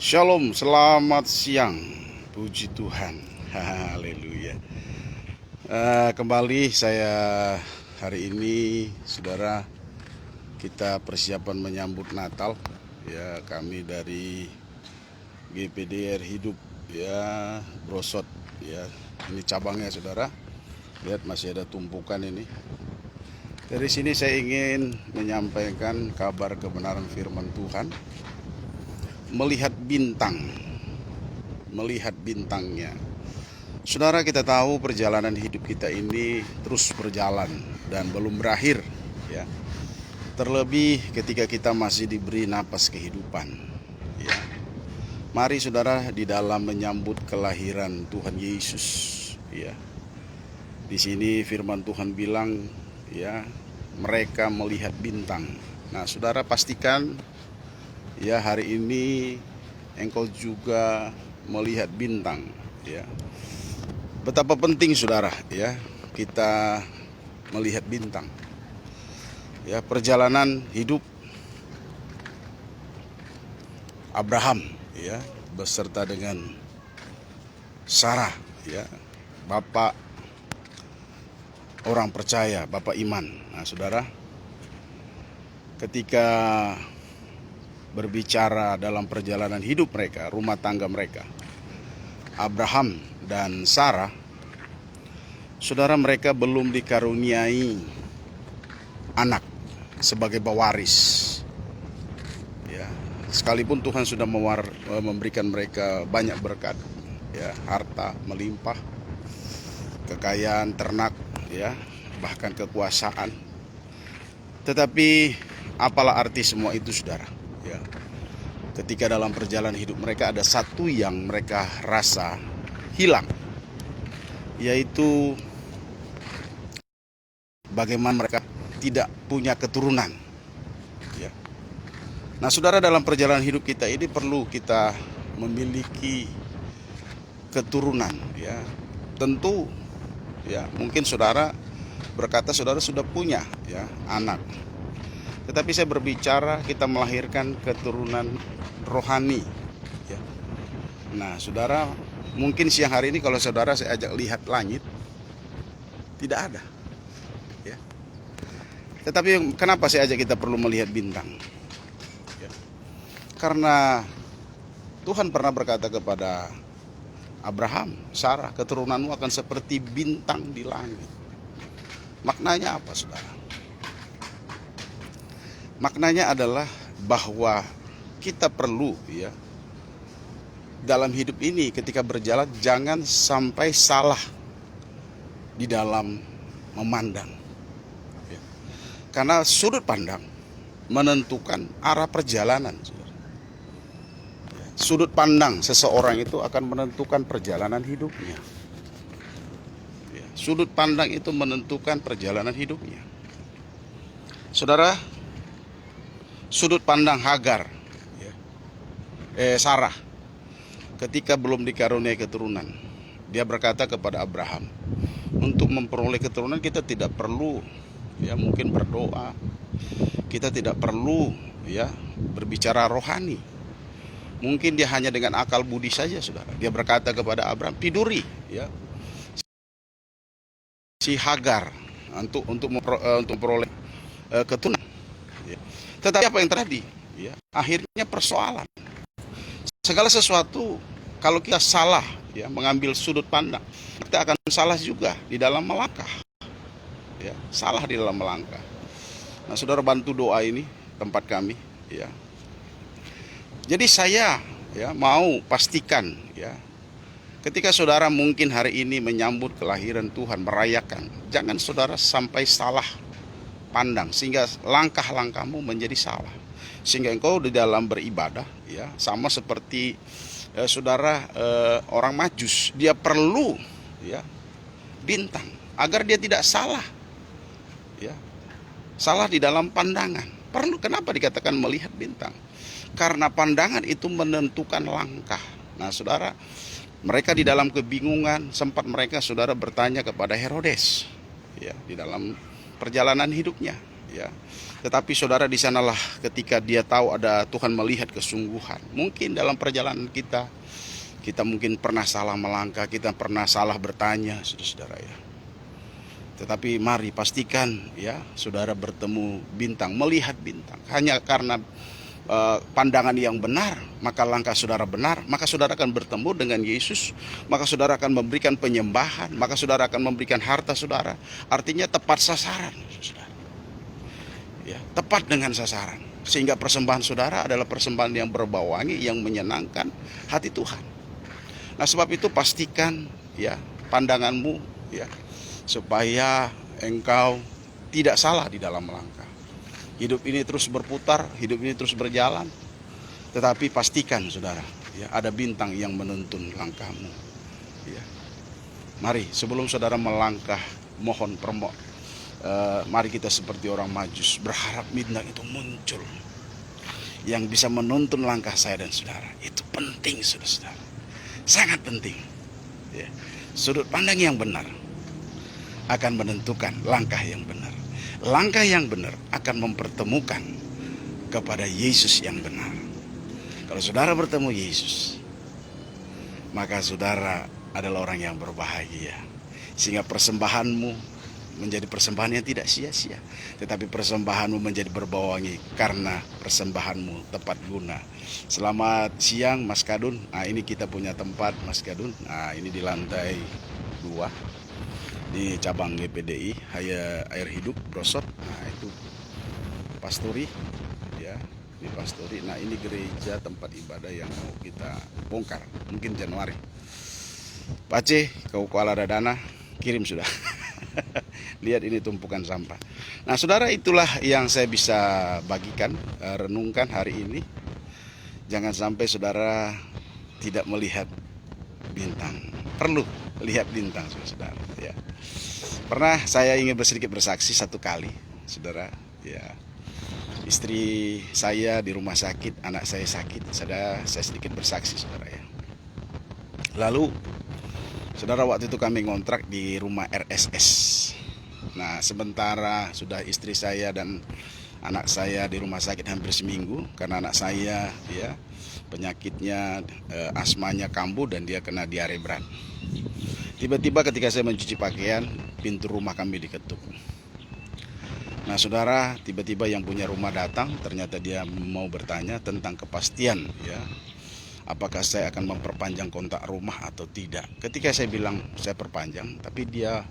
Shalom, selamat siang. Puji Tuhan. Haleluya. Kembali saya hari ini, saudara, kita persiapan menyambut Natal. Ya, kami dari GPDR Hidup, ya, Brosot, ya. Ini cabangnya, saudara. Lihat masih ada tumpukan ini. Dari sini saya ingin menyampaikan kabar kebenaran firman Tuhan. Melihat bintangnya. Saudara, kita tahu perjalanan hidup kita ini terus berjalan dan belum berakhir, ya. Terlebih ketika kita masih diberi napas kehidupan, ya. Mari saudara, di dalam menyambut kelahiran Tuhan Yesus, ya. Di sini firman Tuhan bilang, ya, mereka melihat bintang. Nah, saudara, pastikan, ya, hari ini engkau juga melihat bintang, ya. Betapa penting, saudara, ya, kita melihat bintang. Ya, perjalanan hidup Abraham, ya, beserta dengan Sarah, ya, bapak orang percaya, bapak iman. Nah, saudara, ketika berbicara dalam perjalanan hidup mereka, rumah tangga mereka, Abraham dan Sarah, saudara, mereka belum dikaruniai anak sebagai pewaris, ya. Sekalipun Tuhan sudah memberikan mereka banyak berkat, ya, harta melimpah, kekayaan ternak, ya, bahkan kekuasaan. Tetapi apalah arti semua itu, saudara? Ya, ketika dalam perjalanan hidup mereka ada satu yang mereka rasa hilang, yaitu bagaimana mereka tidak punya keturunan, ya. Nah, saudara, dalam perjalanan hidup kita ini perlu kita memiliki keturunan, ya. Tentu, ya, mungkin saudara berkata saudara sudah punya, ya, anak. Tetapi saya berbicara kita melahirkan keturunan rohani, ya. Nah, saudara, mungkin siang hari ini kalau saudara saya ajak lihat langit, tidak ada, ya. Tetapi kenapa saya ajak kita perlu melihat bintang? Ya. Karena Tuhan pernah berkata kepada Abraham, Sarah, keturunanmu akan seperti bintang di langit. Maknanya apa, saudara? Maknanya adalah bahwa kita perlu, ya, dalam hidup ini ketika berjalan jangan sampai salah di dalam memandang, ya. Karena sudut pandang menentukan arah perjalanan, saudara. Sudut pandang seseorang itu akan menentukan perjalanan hidupnya, ya. Sudut pandang itu menentukan perjalanan hidupnya, saudara. Sudut pandang Hagar, ya, Sarah, ketika belum dikaruniai keturunan, dia berkata kepada Abraham, untuk memperoleh keturunan kita tidak perlu, ya, mungkin berdoa, kita tidak perlu, ya, berbicara rohani. Mungkin dia hanya dengan akal budi saja, saudara. Dia berkata kepada Abraham, tiduri, ya, si Hagar untuk memperoleh keturunan. Ya. Tetapi apa yang terjadi? Ya, akhirnya persoalan. Segala sesuatu kalau kita salah, ya, mengambil sudut pandang, kita akan salah juga di dalam melangkah. Ya, salah di dalam melangkah. Nah, saudara, bantu doa ini tempat kami, ya. Jadi saya, ya, mau pastikan, ya, ketika saudara mungkin hari ini menyambut kelahiran Tuhan, merayakan, jangan saudara sampai salah pandang sehingga langkah-langkahmu menjadi salah, sehingga engkau di dalam beribadah, ya, sama seperti saudara, orang Majus, dia perlu, ya, bintang agar dia tidak salah, ya, salah di dalam pandangan. Perlu. Kenapa dikatakan melihat bintang? Karena pandangan itu menentukan langkah. Nah, saudara, mereka di dalam kebingungan, sempat mereka, saudara, bertanya kepada Herodes, ya, di dalam perjalanan hidupnya, ya, Tetapi saudara, di sanalah ketika dia tahu ada Tuhan melihat kesungguhan. Mungkin dalam perjalanan kita mungkin pernah salah melangkah, kita pernah salah bertanya, saudara ya. Tetapi mari pastikan ya, saudara bertemu bintang, melihat bintang. Hanya karena pandangan yang benar, maka langkah saudara benar, maka saudara akan bertemu dengan Yesus, maka saudara akan memberikan penyembahan, maka saudara akan memberikan harta saudara. Artinya tepat sasaran, saudara. Ya, tepat dengan sasaran. Sehingga persembahan saudara adalah persembahan yang berbau wangi, yang menyenangkan hati Tuhan. Nah, sebab itu pastikan ya pandanganmu ya, supaya engkau tidak salah di dalam langkah. Hidup ini terus berputar, hidup ini terus berjalan. Tetapi pastikan saudara, ya, ada bintang yang menuntun langkahmu. Ya. Mari sebelum saudara melangkah, mari kita seperti orang Majus, berharap bintang itu muncul yang bisa menuntun langkah saya dan saudara. Itu penting, saudara, sangat penting. Ya. Sudut pandang yang benar akan menentukan langkah yang benar. Langkah yang benar akan mempertemukan kepada Yesus yang benar. Kalau saudara bertemu Yesus, maka saudara adalah orang yang berbahagia. Sehingga persembahanmu menjadi persembahan yang tidak sia-sia, tetapi persembahanmu menjadi berbau wangi karena persembahanmu tepat guna. Selamat siang Mas Kadun. Nah, ini kita punya tempat Mas Kadun. Nah, ini di lantai 2 di cabang GPDI Air Hidup Brosot. Nah, itu Pasturi ya, di Pasturi. Nah, ini gereja tempat ibadah yang mau kita bongkar mungkin Januari. Pace ke Kuala Dadana kirim sudah. Lihat ini tumpukan sampah. Nah, saudara, itulah yang saya bisa bagikan, renungkan hari ini. Jangan sampai saudara tidak melihat bintang. Perlu lihat bintang, saudara. Ya. Pernah saya ingin sedikit bersaksi satu kali, saudara. Ya, istri saya di rumah sakit, anak saya sakit. Saya sedikit bersaksi, saudara ya. Lalu, saudara, waktu itu kami ngontrak di rumah RSS. Nah, sementara sudah istri saya dan anak saya di rumah sakit hampir seminggu karena anak saya ya penyakitnya asmanya kambuh dan dia kena diare berat. Tiba-tiba ketika saya mencuci pakaian, pintu rumah kami diketuk. Nah, saudara, tiba-tiba yang punya rumah datang, ternyata dia mau bertanya tentang kepastian ya, apakah saya akan memperpanjang kontrak rumah atau tidak. Ketika saya bilang saya perpanjang, tapi dia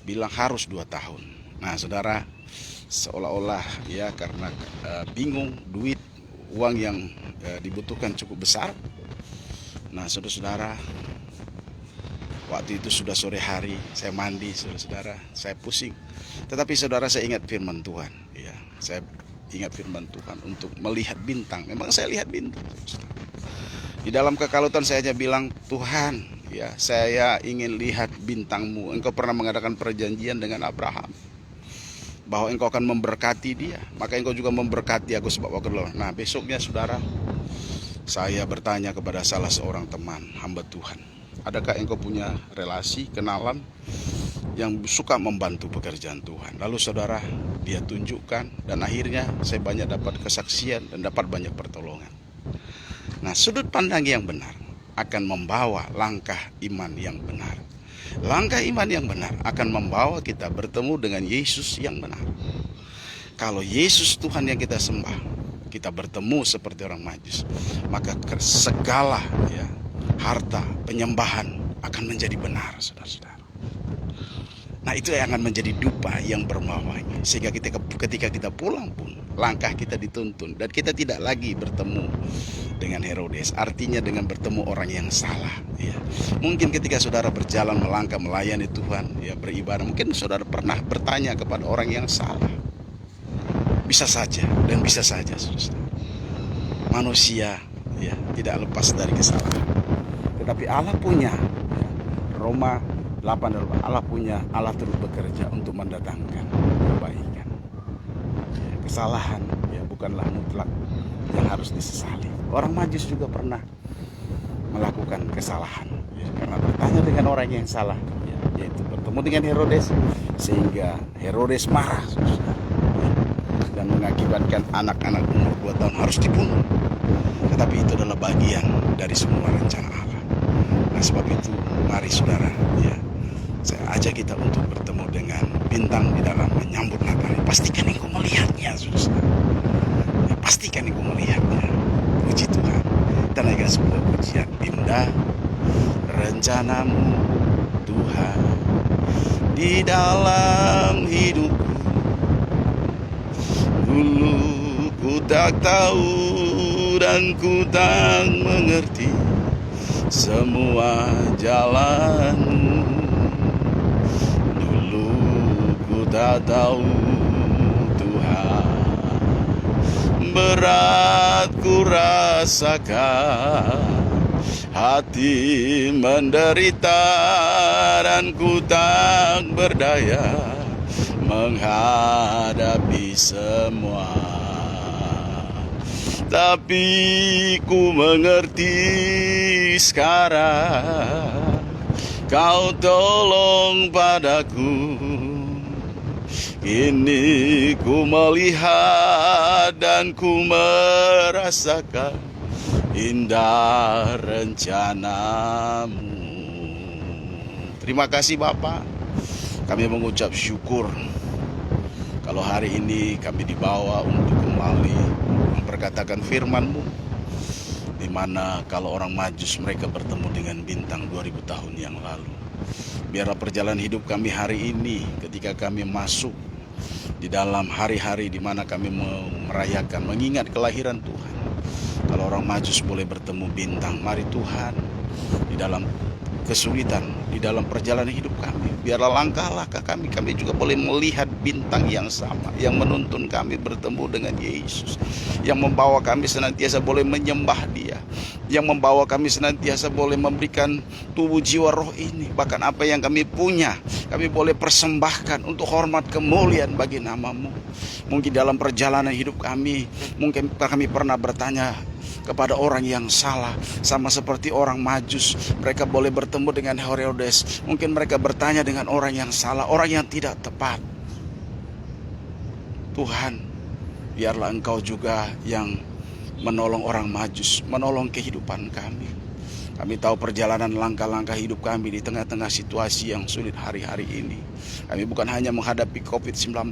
bilang harus 2 tahun. Nah, saudara, seolah-olah ya karena bingung, uang yang dibutuhkan cukup besar. Nah, saudara, waktu itu sudah sore hari, saya mandi, saudara, saya pusing. Tetapi saudara, saya ingat firman Tuhan ya. Saya ingat firman Tuhan untuk melihat bintang. Memang saya lihat bintang. Di dalam kekalutan saya hanya bilang, Tuhan ya, saya ingin lihat bintang-Mu. Engkau pernah mengadakan perjanjian dengan Abraham bahwa engkau akan memberkati dia, maka engkau juga memberkati aku sebab aku adalah. Nah, besoknya saudara, saya bertanya kepada salah seorang teman hamba Tuhan, adakah engkau punya relasi, kenalan yang suka membantu pekerjaan Tuhan? Lalu saudara, dia tunjukkan, dan akhirnya saya banyak dapat kesaksian dan dapat banyak pertolongan. Nah, sudut pandang yang benar akan membawa langkah iman yang benar. Langkah iman yang benar akan membawa kita bertemu dengan Yesus yang benar. Kalau Yesus Tuhan yang kita sembah, kita bertemu seperti orang Majus, maka segala ya, harta, penyembahan akan menjadi benar, saudara-saudara. Nah, itu yang akan menjadi dupa yang bermawanya. Sehingga ketika kita pulang pun, langkah kita dituntun. Dan kita tidak lagi bertemu dengan Herodes. Artinya dengan bertemu orang yang salah ya. Mungkin ketika saudara berjalan melangkah melayani Tuhan ya, beribadah, mungkin saudara pernah bertanya kepada orang yang salah. Bisa saja dan bisa saja, saudara. Manusia ya tidak lepas dari kesalahan. Tetapi Allah punya ya, Roma 8, Allah terus bekerja untuk mendatangkan kebaikan. Ya, kesalahan ya bukanlah mutlak yang harus disesali. Orang Majus juga pernah melakukan kesalahan ya, karena bertanya dengan orang yang salah ya, yaitu bertemu dengan Herodes, sehingga Herodes marah. Ya. dan mengakibatkan anak-anak umur 2 tahun harus dibunuh. Tetapi itu adalah bagian dari semua rencana Allah. Nah, sebab itu mari saudara, ya, saya ajak kita untuk bertemu dengan bintang di dalam menyambut Natal. Pastikan engkau melihatnya, susah. Ya, pastikan engkau melihatnya. Puji Tuhan. Dan naikkan sebuah pujian. Indah rencanamu Tuhan di dalam hidupku. Dulu ku tak tahu dan ku tak mengerti semua jalanmu. Dulu ku tak tahu Tuhan, berat ku rasakan, hati menderita dan ku tak berdaya menghadapi semua. Tapi ku mengerti sekarang, kau tolong padaku. Kini ku melihat dan ku merasakan indah rencanamu. Terima kasih Bapa. Kami mengucap syukur kalau hari ini kami dibawa untuk kembali memperkatakan firman-Mu, di mana kalau orang Majus mereka bertemu dengan bintang 2000 tahun yang lalu. Biarlah perjalanan hidup kami hari ini ketika kami masuk di dalam hari-hari di mana kami merayakan, mengingat kelahiran Tuhan. Kalau orang Majus boleh bertemu bintang, mari Tuhan di dalam kesulitan, di dalam perjalanan hidup kami, biarlah langkah-langkah kami juga boleh melihat bintang yang sama, yang menuntun kami bertemu dengan Yesus, yang membawa kami senantiasa boleh menyembah Dia, yang membawa kami senantiasa boleh memberikan tubuh jiwa roh ini, bahkan apa yang kami punya, kami boleh persembahkan untuk hormat kemuliaan bagi nama-Mu. Mungkin dalam perjalanan hidup kami, mungkin kami pernah bertanya kepada orang yang salah, sama seperti orang Majus. Mereka boleh bertemu dengan Herodes. Mungkin mereka bertanya dengan orang yang salah, orang yang tidak tepat. Tuhan, biarlah Engkau juga yang menolong orang Majus, menolong kehidupan kami. Kami tahu perjalanan langkah-langkah hidup kami di tengah-tengah situasi yang sulit hari-hari ini. Kami bukan hanya menghadapi COVID-19,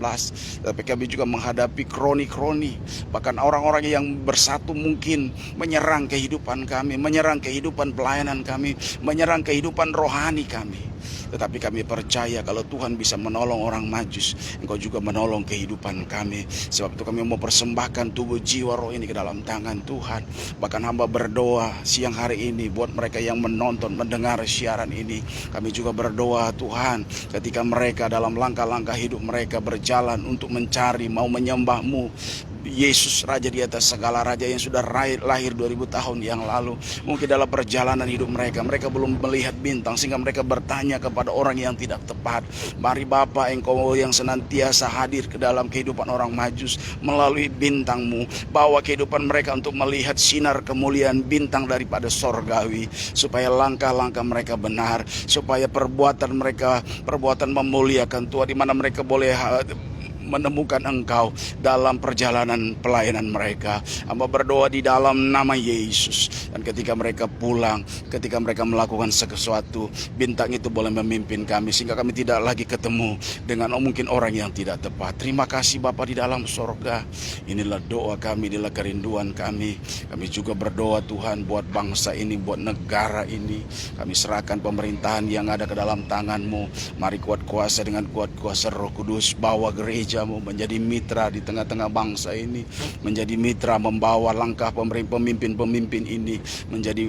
tapi kami juga menghadapi kroni-kroni. Bahkan orang-orang yang bersatu mungkin menyerang kehidupan kami, menyerang kehidupan pelayanan kami, menyerang kehidupan rohani kami. Tetapi kami percaya kalau Tuhan bisa menolong orang Majus, Engkau juga menolong kehidupan kami. Sebab itu kami mau persembahkan tubuh jiwa roh ini ke dalam tangan Tuhan. Bahkan hamba berdoa siang hari ini buat mereka yang menonton, mendengar siaran ini. Kami juga berdoa Tuhan, ketika mereka dalam langkah-langkah hidup mereka berjalan untuk mencari, mau menyembah-Mu, Yesus Raja di atas segala raja yang sudah lahir 2000 tahun yang lalu. Mungkin dalam perjalanan hidup mereka belum melihat bintang, sehingga mereka bertanya kepada orang yang tidak tepat. Mari Bapa, Engkau yang senantiasa hadir ke dalam kehidupan orang Majus melalui bintang-Mu, bawa kehidupan mereka untuk melihat sinar kemuliaan bintang daripada sorgawi, supaya langkah-langkah mereka benar, supaya perbuatan mereka perbuatan memuliakan Tuhan, di mana mereka boleh menemukan Engkau dalam perjalanan pelayanan mereka. Hamba berdoa di dalam nama Yesus, dan ketika mereka pulang, ketika mereka melakukan sesuatu, bintang itu boleh memimpin kami, sehingga kami tidak lagi ketemu dengan mungkin orang yang tidak tepat. Terima kasih Bapa di dalam sorga. Inilah doa kami, inilah kerinduan kami. Kami juga berdoa Tuhan buat bangsa ini, buat negara ini. Kami serahkan pemerintahan yang ada ke dalam tangan-Mu. Mari kuat kuasa dengan kuat kuasa Roh Kudus, bawa gereja menjadi mitra di tengah-tengah bangsa ini, menjadi mitra membawa langkah pemimpin-pemimpin ini menjadi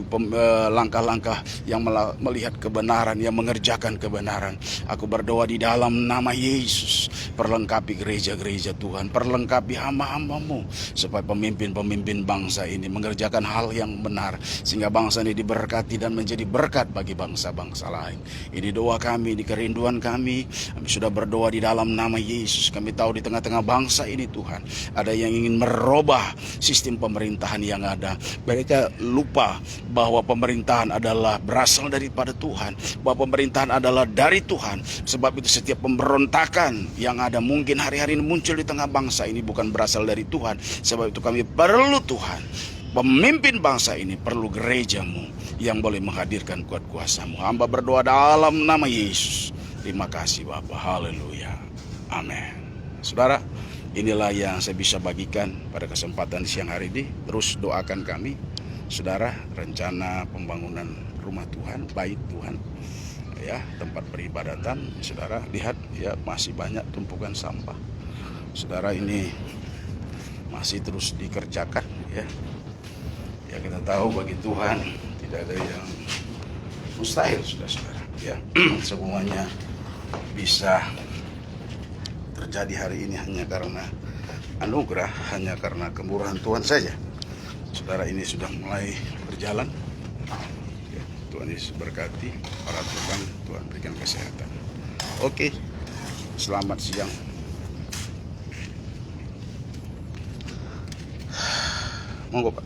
langkah-langkah yang melihat kebenaran, yang mengerjakan kebenaran. Aku berdoa di dalam nama Yesus, perlengkapi gereja-gereja Tuhan, perlengkapi hamba-hamba-Mu, supaya pemimpin-pemimpin bangsa ini mengerjakan hal yang benar, sehingga bangsa ini diberkati dan menjadi berkat bagi bangsa-bangsa lain. Ini doa kami, ini kerinduan kami. Kami sudah berdoa di dalam nama Yesus. Kami tahu di tengah-tengah bangsa ini Tuhan, ada yang ingin merubah sistem pemerintahan yang ada. Mereka lupa bahwa pemerintahan adalah berasal daripada Tuhan, bahwa pemerintahan adalah dari Tuhan. Sebab itu setiap pemberontakan yang ada mungkin hari-hari ini muncul di tengah bangsa ini bukan berasal dari Tuhan. Sebab itu kami perlu Tuhan, pemimpin bangsa ini perlu gerejamu yang boleh menghadirkan kuat kuasamu. Hamba berdoa dalam nama Yesus. Terima kasih Bapa. Haleluya. Amin. Saudara, inilah yang saya bisa bagikan pada kesempatan siang hari ini. Terus doakan kami, saudara, rencana pembangunan rumah Tuhan, bait Tuhan, ya, tempat peribadatan. Saudara lihat ya, masih banyak tumpukan sampah. Saudara, ini masih terus dikerjakan ya. Ya, kita tahu bagi Tuhan tidak ada yang mustahil, saudara-saudara. Ya, semuanya bisa terjadi hari ini hanya karena anugerah, hanya karena kemurahan Tuhan saja. Saudara, ini sudah mulai berjalan. Ya, Tuhan Yesus berkati para tukang, Tuhan berikan kesehatan. Oke, selamat siang. Monggo Pak.